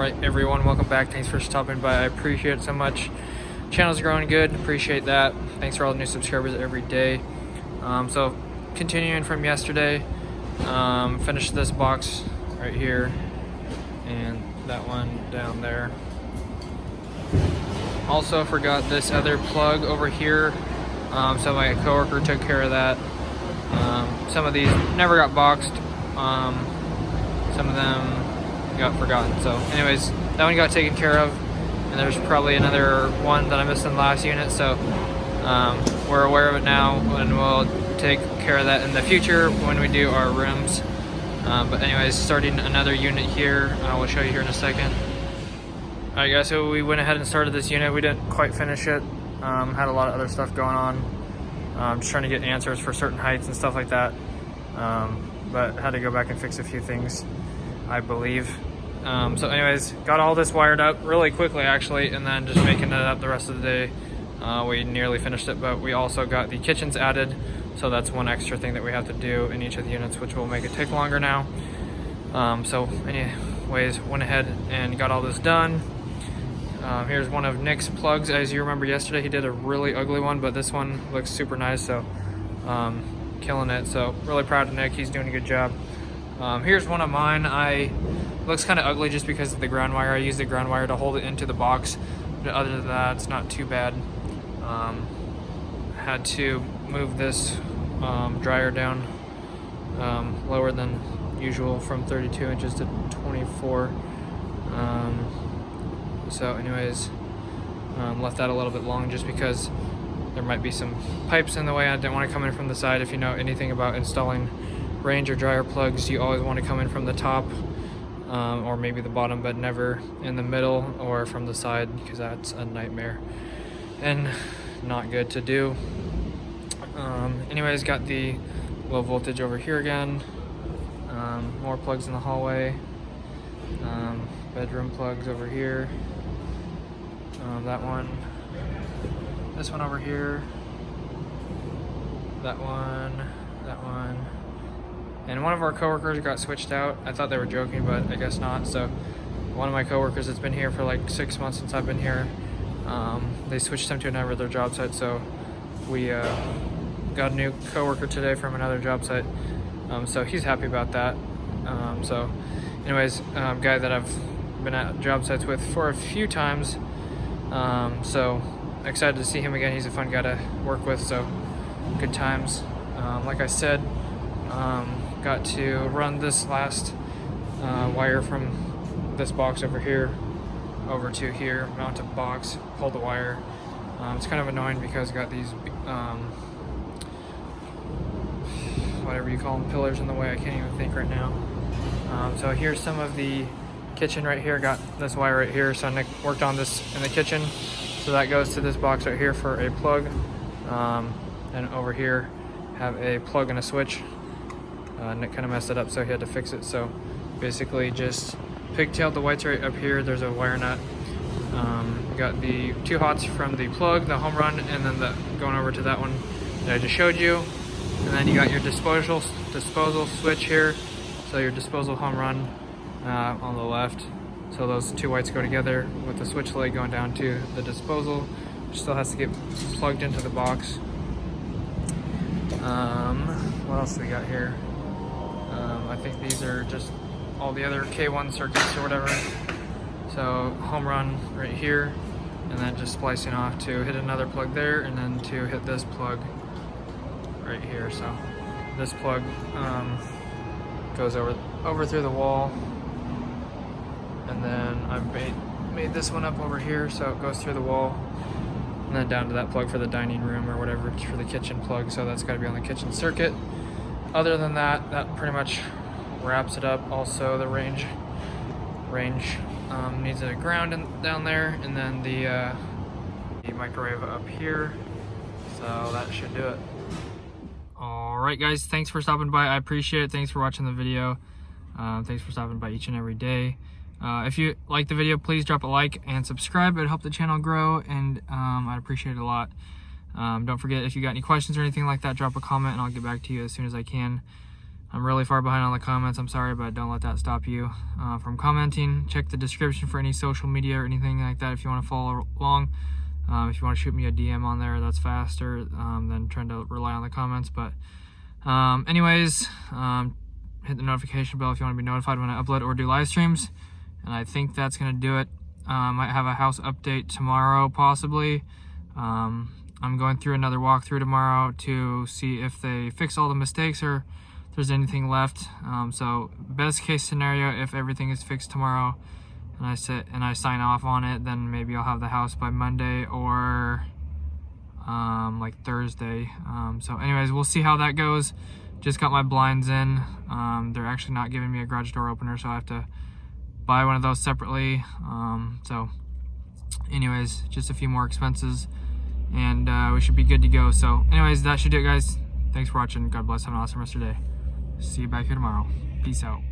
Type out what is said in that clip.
Alright everyone, welcome back. Thanks for stopping by. I appreciate it so much. Channel's growing good, appreciate that. Thanks for all the new subscribers every day. So continuing from yesterday, finished this box right here and that one down there. Also forgot this other plug over here, so my coworker took care of that. Some of these never got boxed, some of them got forgotten. So anyways, that one got taken care of, and there's probably another one that I missed in the last unit, so we're aware of it now, and we'll take care of that in the future when we do our rooms. But anyways, starting another unit here. I will show you here in a second. Alright guys, so we went ahead and started this unit. We didn't quite finish it. Had a lot of other stuff going on. Just trying to get answers for certain heights and stuff like that. But had to go back and fix a few things, I believe. So anyways, got all this wired up really quickly actually, and then just making it up the rest of the day. We nearly finished it, but we also got the kitchens added, so that's one extra thing that we have to do in each of the units, which will make it take longer now. So anyways, went ahead and got all this done. Here's one of Nick's plugs. As you remember yesterday, he did a really ugly one, but this one looks super nice, so killing it. So really proud of Nick, he's doing a good job. Here's one of mine. Looks kind of ugly just because of the ground wire. I used the ground wire to hold it into the box, but other than that, it's not too bad. Had to move this dryer down lower than usual from 32 inches to 24. So anyways, left that a little bit long just because there might be some pipes in the way. I didn't want to come in from the side. If you know anything about installing range or dryer plugs, you always want to come in from the top, or maybe the bottom, but never in the middle or from the side, because that's a nightmare and not good to do. Anyways, got the low voltage over here again. More plugs in the hallway. Bedroom plugs over here. That one. This one over here. That one. That one. And one of our coworkers got switched out. I thought they were joking, but I guess not. So one of my coworkers that's been here for like 6 months since I've been here, they switched him to another job site. So we got a new coworker today from another job site. So he's happy about that. So anyways, guy that I've been at job sites with for a few times. So excited to see him again. He's a fun guy to work with, so good times. Like I said, got to run this last wire from this box over here over to here, mount a box, pull the wire. It's kind of annoying because I got these whatever you call them, pillars in the way. I can't even think right now. So here's some of the kitchen right here. Got this wire right here, so Nick worked on this in the kitchen, so that goes to this box right here for a plug. And over here have a plug and a switch. Nick kind of messed it up, so he had to fix it. So basically just pigtailed the whites right up here. There's a wire nut. Got the 2 hots from the plug, the home run, and then the going over to that one that I just showed you. And then you got your disposal switch here, so your disposal home run on the left. So those 2 whites go together with the switch leg going down to the disposal, which still has to get plugged into the box. What else do we got here? I think these are just all the other K1 circuits or whatever. So home run right here, and then just splicing off to hit another plug there, and then to hit this plug right here. So this plug goes over through the wall, and then I made this one up over here, so it goes through the wall, and then down to that plug for the dining room or whatever for the kitchen plug. So that's got to be on the kitchen circuit. Other than that, that pretty much wraps it up. Also the range needs a ground down there, and then the microwave up here. So that should do it. Alright guys, thanks for stopping by. I appreciate it. Thanks for watching the video. Thanks for stopping by each and every day. If you like the video, please drop a like and subscribe. It'd help the channel grow, and I'd appreciate it a lot. Don't forget, if you got any questions or anything like that, drop a comment and I'll get back to you as soon as I can. I'm really far behind on the comments. I'm sorry, but don't let that stop you from commenting. Check the description for any social media or anything like that if you want to follow along. If you want to shoot me a DM on there, that's faster than trying to rely on the comments. But anyways, hit the notification bell if you want to be notified when I upload or do live streams. And I think that's going to do it. Might have a house update tomorrow, possibly. I'm going through another walkthrough tomorrow to see if they fix all the mistakes or if there's anything left. So best case scenario, if everything is fixed tomorrow and I sign off on it, then maybe I'll have the house by Monday or like Thursday. So anyways, we'll see how that goes. Just got my blinds in. They're actually not giving me a garage door opener, so I have to buy one of those separately. So anyways, just a few more expenses and we should be good to go. So anyways, that should do it, guys. Thanks for watching. God bless. Have an awesome rest of your day. See you back here tomorrow. Peace out.